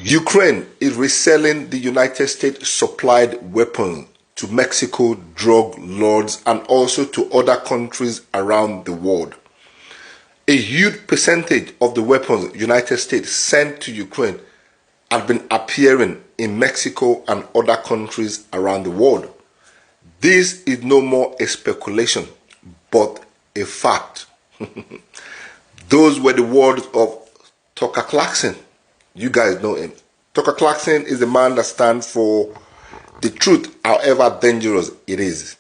Ukraine is reselling the United States supplied weapons to Mexico drug lords and also to other countries around the world. A huge percentage of the weapons the United States sent to Ukraine have been appearing in Mexico and other countries around the world. This is no more a speculation, but a fact. Those were the words of Tucker Clarkson. You guys know him. Tucker Clarkson is the man that stands for the truth, however dangerous it is.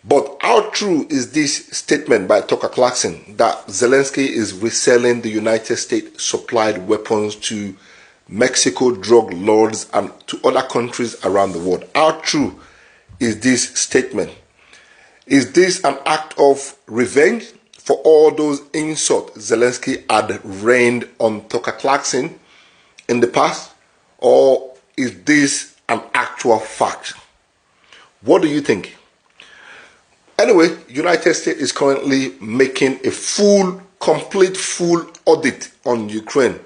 But how true is this statement by Tucker Clarkson that Zelensky is reselling the United States supplied weapons to Mexico drug lords and to other countries around the world? How true is this statement? Is this an act of revenge for all those insults Zelensky had rained on Tucker Clarkson in the past? Or is this an actual fact? What do you think? Anyway, United States is currently making a complete full audit on Ukraine.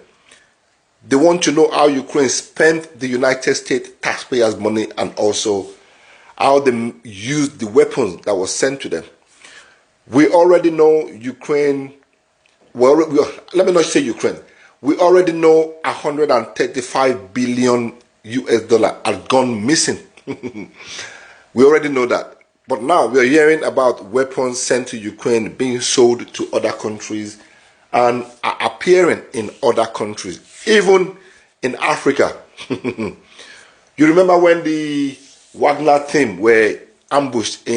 They want to know how Ukraine spent the United States taxpayers' money and also how they used the weapons that were sent to them. We already know Ukraine, let me not say Ukraine. We already know 135 billion US dollar has gone missing. We already know that. But now we are hearing about weapons sent to Ukraine being sold to other countries and are appearing in other countries, even in Africa. You remember when the Wagner team were ambushed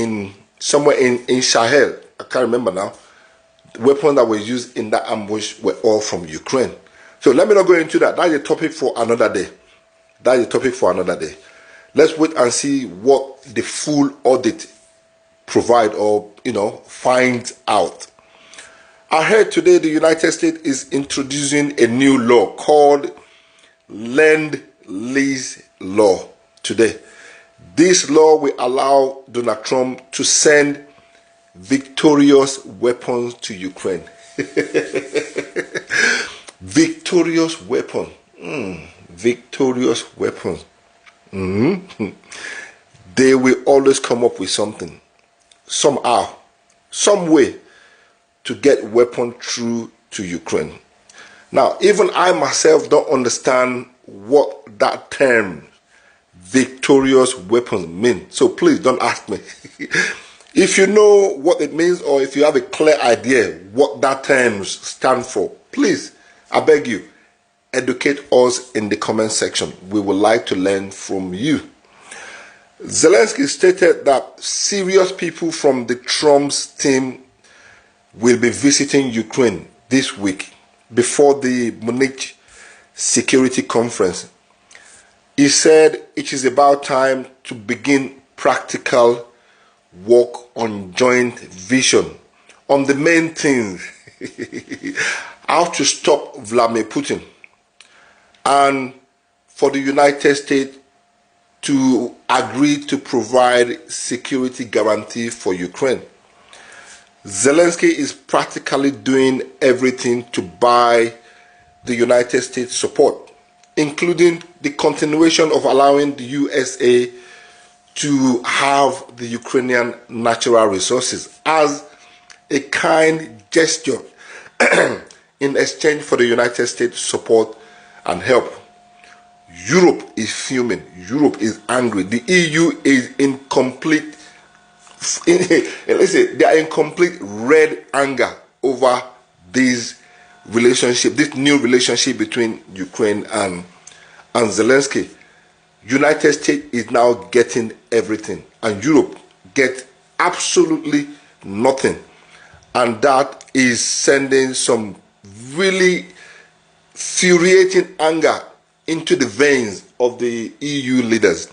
somewhere in Sahel? I can't remember now. The weapons that were used in that ambush were all from Ukraine. So let me not go into that. That's a topic for another day. Let's wait and see what the full audit provide or finds out. I heard today the United States is introducing a new law called Lend-Lease law today. This law will allow Donald Trump to send victorious weapons to Ukraine. Victorious weapon. Victorious weapons. They will always come up with something, somehow, some way to get weapon through to Ukraine. Now, even I myself don't understand what that term victorious weapons mean. So please don't ask me. If you know what it means or if you have a clear idea what that term stands for, please, I beg you, educate us in the comment section. We would like to learn from you. Zelensky stated that serious people from the Trump's team will be visiting Ukraine this week before the Munich Security Conference. He said it is about time to begin practical work on joint vision on the main things. How to stop Vladimir Putin and for the United States to agree to provide security guarantee for Ukraine. Zelensky is practically doing everything to buy the United States support, including the continuation of allowing the USA to have the Ukrainian natural resources as a kind gesture in exchange for the United States support and help. Europe is fuming. Europe is angry. The EU is in complete, they are in complete red anger over this relationship, this new relationship between Ukraine and Zelensky. United States is now getting everything, and Europe gets absolutely nothing, and that is sending some really infuriating anger into the veins of the EU leaders.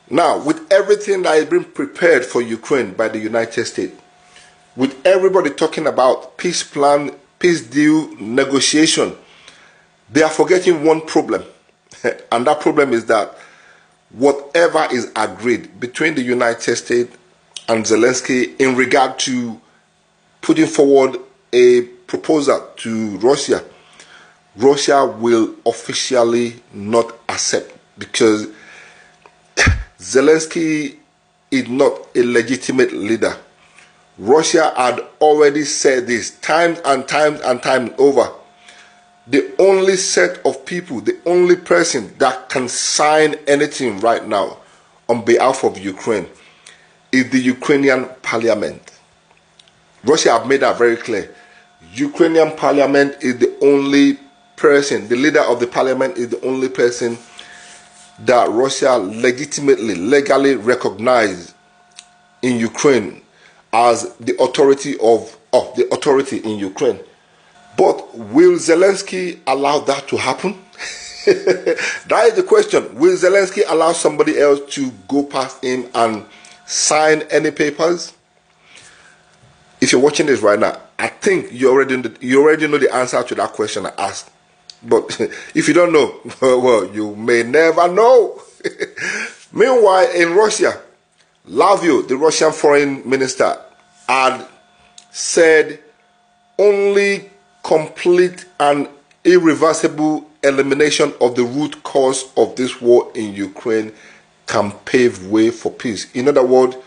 Now, with everything that has been prepared for Ukraine by the United States, with everybody talking about peace plan, peace deal, negotiation, they are forgetting one problem. And that problem is that whatever is agreed between the United States and Zelensky in regard to putting forward a proposal to Russia Russia will officially not accept, because Zelensky is not a legitimate leader. Russia had already said this times and times and times over. The only set of people, the only person that can sign anything right now on behalf of Ukraine is the Ukrainian parliament. Russia have made that very clear. Ukrainian parliament is the only person, the leader of the parliament is the only person that Russia legitimately, legally recognized in Ukraine as the authority of the authority in Ukraine. But will Zelensky allow that to happen? That is the question. Will Zelensky allow somebody else to go past him and sign any papers? If you're watching this right now, I think you already know the answer to that question I asked. But if you don't know, well, you may never know. Meanwhile, in Russia, Lavrov, the Russian foreign minister, had said only complete and irreversible elimination of the root cause of this war in Ukraine can pave way for peace. In other words,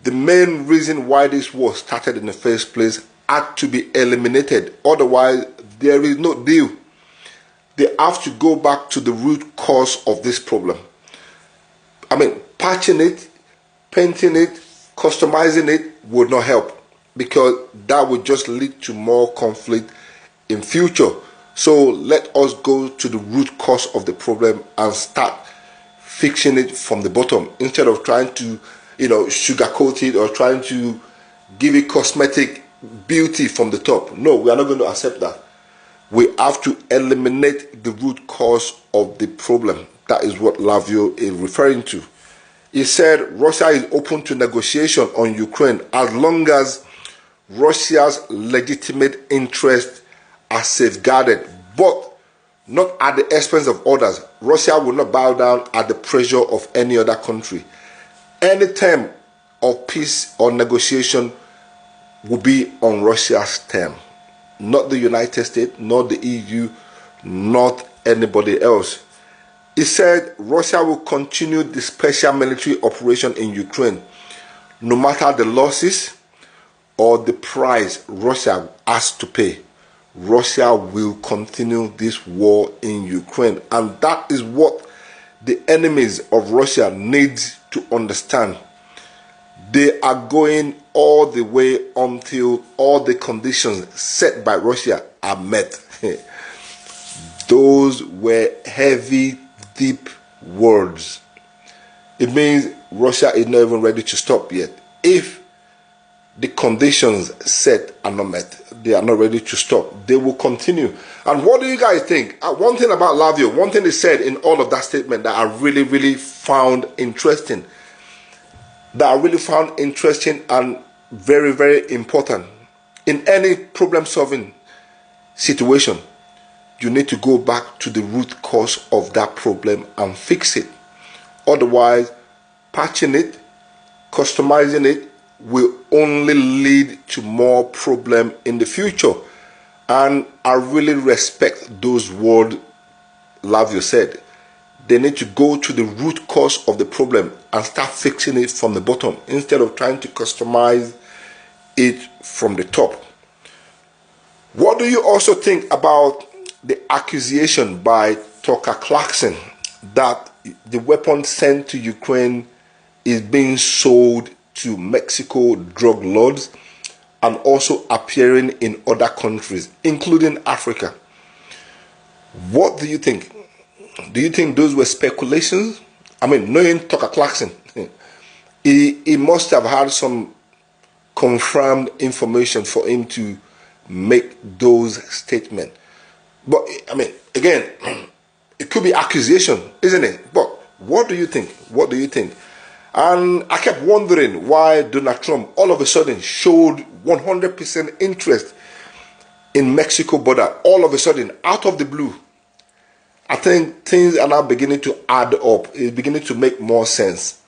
the main reason why this war started in the first place had to be eliminated. Otherwise, there is no deal. They have to go back to the root cause of this problem. I mean, patching it, painting it, customizing it would not help, because that would just lead to more conflict in future. So let us go to the root cause of the problem and start fixing it from the bottom, instead of trying to, sugarcoat it or trying to give it cosmetic beauty from the top. No, we are not going to accept that. We have to eliminate the root cause of the problem. That is what Lavrov is referring to. He said Russia is open to negotiation on Ukraine as long as Russia's legitimate interests are safeguarded, but not at the expense of others. Russia will not bow down at the pressure of any other country. Any term of peace or negotiation will be on Russia's term, not the United States, not the EU, not anybody else. He said Russia will continue the special military operation in Ukraine, no matter the losses or the price Russia has to pay. Russia will continue this war in Ukraine, and that is what the enemies of Russia need to understand. They are going all the way until all the conditions set by Russia are met. Those were heavy, deep words. It means Russia is not even ready to stop yet. If the conditions set are not met, they are not ready to stop. They will continue. And what do you guys think? One thing about Lavrov, one thing he said in all of that statement that I really, really found interesting, and very, very important. In any problem-solving situation, you need to go back to the root cause of that problem and fix it. Otherwise, patching it, customizing it, will only lead to more problem in the future. And I really respect those words Lavrov said. They need to go to the root cause of the problem and start fixing it from the bottom, instead of trying to customize it from the top. What do you also think about the accusation by Tucker Clarkson that the weapon sent to Ukraine is being sold to Mexico drug lords and also appearing in other countries, including Africa? What do you think? Do you think those were speculations? I mean, knowing Tucker Clarkson, he must have had some confirmed information for him to make those statements. But, I mean, again, it could be accusation, isn't it? But what do you think? What do you think? And I kept wondering why Donald Trump all of a sudden showed 100% interest in Mexico border, all of a sudden, out of the blue. I think things are now beginning to add up. It's beginning to make more sense.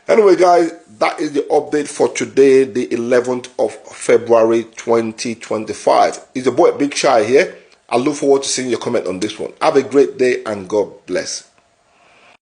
Anyway, guys, that is the update for today, the 11th of February 2025. It's your boy Big Shy here. I look forward to seeing your comment on this one. Have a great day and God bless.